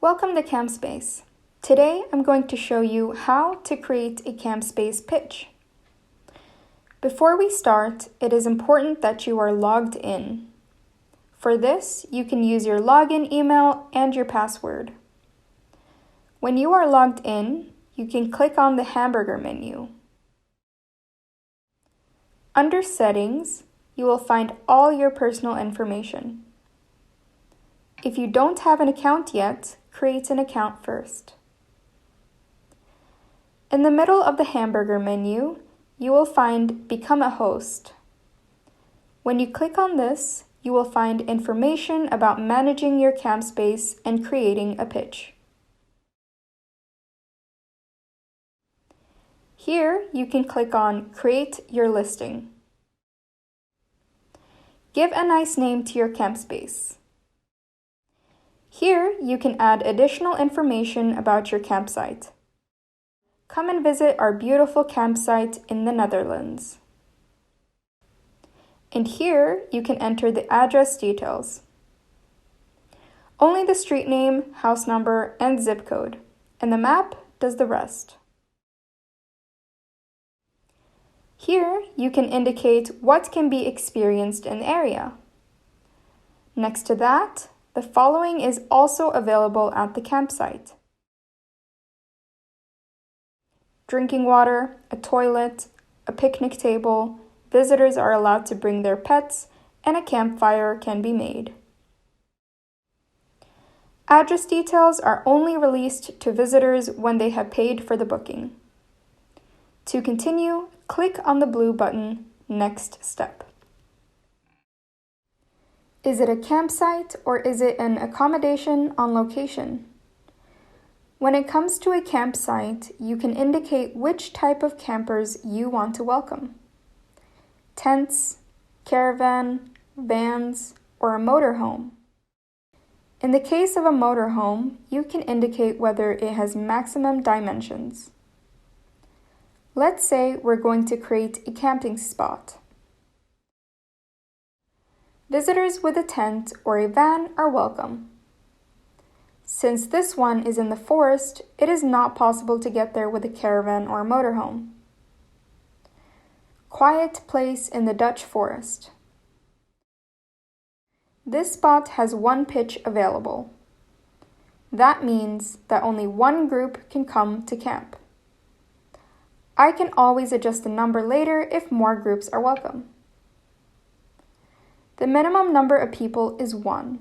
Welcome to Campspace. Today I'm going to show you how to create a Campspace pitch. Before we start, it is important that you are logged in. For this, you can use your login email and your password. When you are logged in, you can click on the hamburger menu. Under Settings, you will find all your personal information. If you don't have an account yet, create an account first. In the middle of the hamburger menu, you will find Become a Host. When you click on this, you will find information about managing your Campspace and creating a pitch. Here, you can click on Create Your Listing. Give a nice name to your Campspace. Here, you can add additional information about your campsite. Come and visit our beautiful campsite in the Netherlands. And here, you can enter the address details. Only the street name, house number, and zip code, and the map does the rest. Here, you can indicate what can be experienced in the area. Next to that, the following is also available at the campsite: drinking water, a toilet, a picnic table, visitors are allowed to bring their pets, and a campfire can be made. Address details are only released to visitors when they have paid for the booking. To continue, click on the blue button, Next Step. Is it a campsite or is it an accommodation on location? When it comes to a campsite, you can indicate which type of campers you want to welcome: tents, caravan, vans, or a motorhome. In the case of a motorhome, you can indicate whether it has maximum dimensions. Let's say we're going to create a camping spot. Visitors with a tent or a van are welcome. Since this one is in the forest, it is not possible to get there with a caravan or a motorhome. Quiet place in the Dutch forest. This spot has one pitch available. That means that only one group can come to camp. I can always adjust the number later if more groups are welcome. The minimum number of people is 1,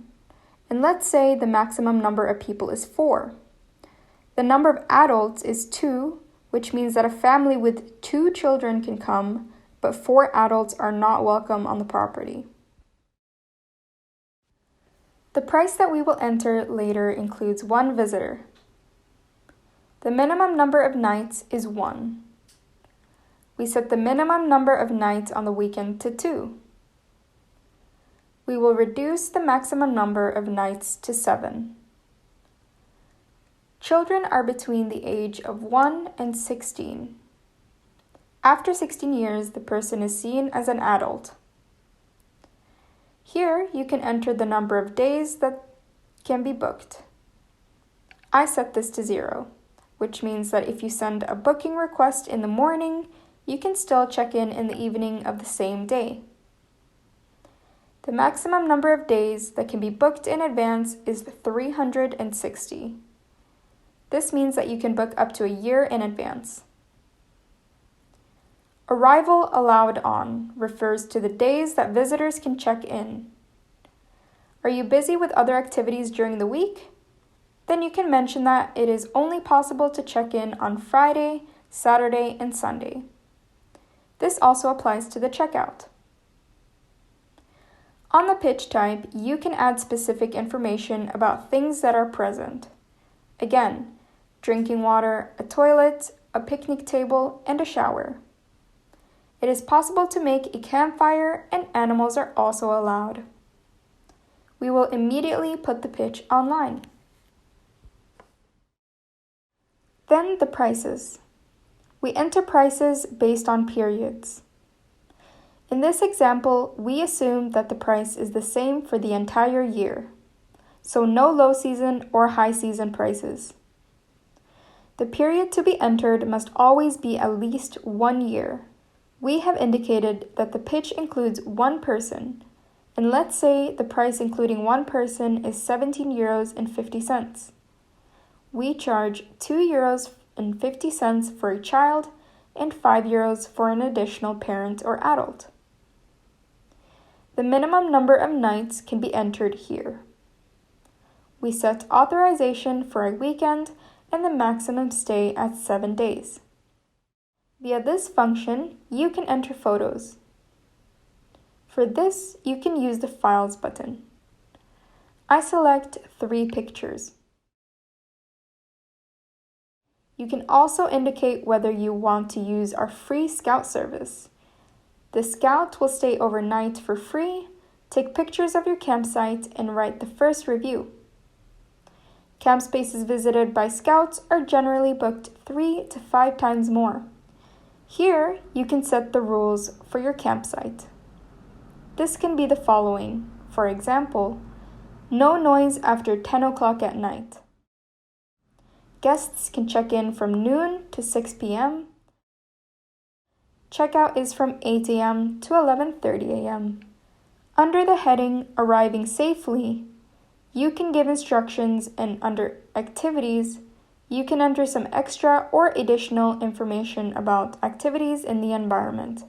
and let's say the maximum number of people is 4. The number of adults is 2, which means that a family with 2 children can come, but 4 adults are not welcome on the property. The price that we will enter later includes 1 visitor. The minimum number of nights is 1. We set the minimum number of nights on the weekend to 2. We will reduce the maximum number of nights to 7. Children are between the age of 1 and 16. After 16 years, the person is seen as an adult. Here, you can enter the number of days that can be booked. I set this to 0, which means that if you send a booking request in the morning, you can still check in the evening of the same day. The maximum number of days that can be booked in advance is 360. This means that you can book up to a year in advance. Arrival allowed on refers to the days that visitors can check in. Are you busy with other activities during the week? Then you can mention that it is only possible to check in on Friday, Saturday, and Sunday. This also applies to the checkout. On the pitch type, you can add specific information about things that are present. Again, drinking water, a toilet, a picnic table, and a shower. It is possible to make a campfire, and animals are also allowed. We will immediately put the pitch online. Then the prices. We enter prices based on periods. In this example, we assume that the price is the same for the entire year. so no low season or high season prices. The period to be entered must always be at least 1 year. We have indicated that the pitch includes one person, and let's say the price including one person is €17.50. We charge €2.50 for a child and €5 for an additional parent or adult. The minimum number of nights can be entered here. We set authorization for a weekend and the maximum stay at 7 days. Via this function, you can enter photos. For this, you can use the Files button. I select 3 pictures. You can also indicate whether you want to use our free Scout service. The Scout will stay overnight for free, take pictures of your campsite, and write the first review. Campspaces visited by Scouts are generally booked 3 to 5 times more. Here, you can set the rules for your campsite. This can be the following. For example, no noise after 10 o'clock at night. Guests can check in from noon to 6 p.m. Checkout is from 8 a.m. to 11:30 a.m. Under the heading Arriving Safely, you can give instructions, and under Activities, you can enter some extra or additional information about activities in the environment.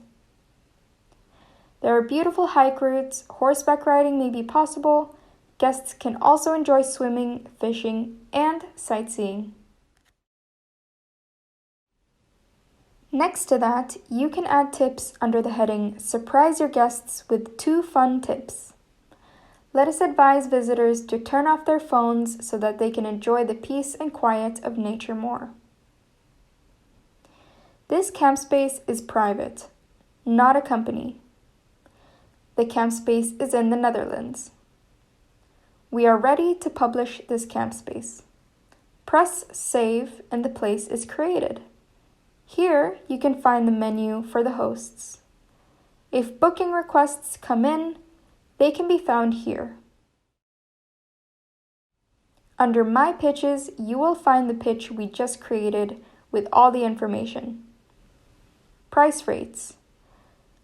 There are beautiful hike routes, horseback riding may be possible. Guests can also enjoy swimming, fishing, and sightseeing. Next to that, you can add tips under the heading Surprise your guests with 2 fun tips. Let us advise visitors to turn off their phones so that they can enjoy the peace and quiet of nature more. This Campspace is private, not a company. The Campspace is in the Netherlands. We are ready to publish this Campspace. Press Save and the place is created. Here you can find the menu for the hosts. If booking requests come in, they can be found here. Under My Pitches, you will find the pitch we just created with all the information. Price rates.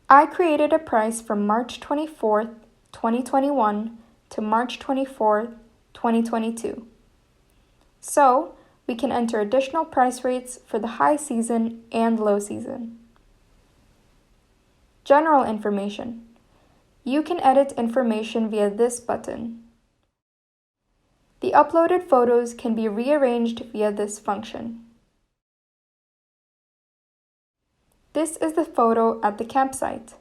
I created a price from March 24th, 2021 to March 24th, 2022. So, we can enter additional price rates for the high season and low season. General information. You can edit information via this button. The uploaded photos can be rearranged via this function. This is the photo at the campsite.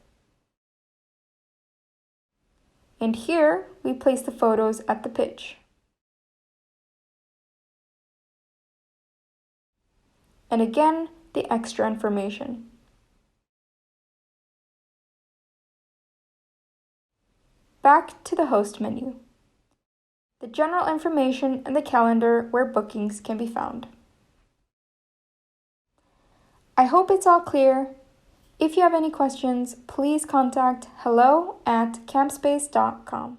And here we place the photos at the pitch. And again, the extra information. Back to the host menu. The general information and the calendar where bookings can be found. I hope it's all clear. If you have any questions, please contact hello@campspace.com.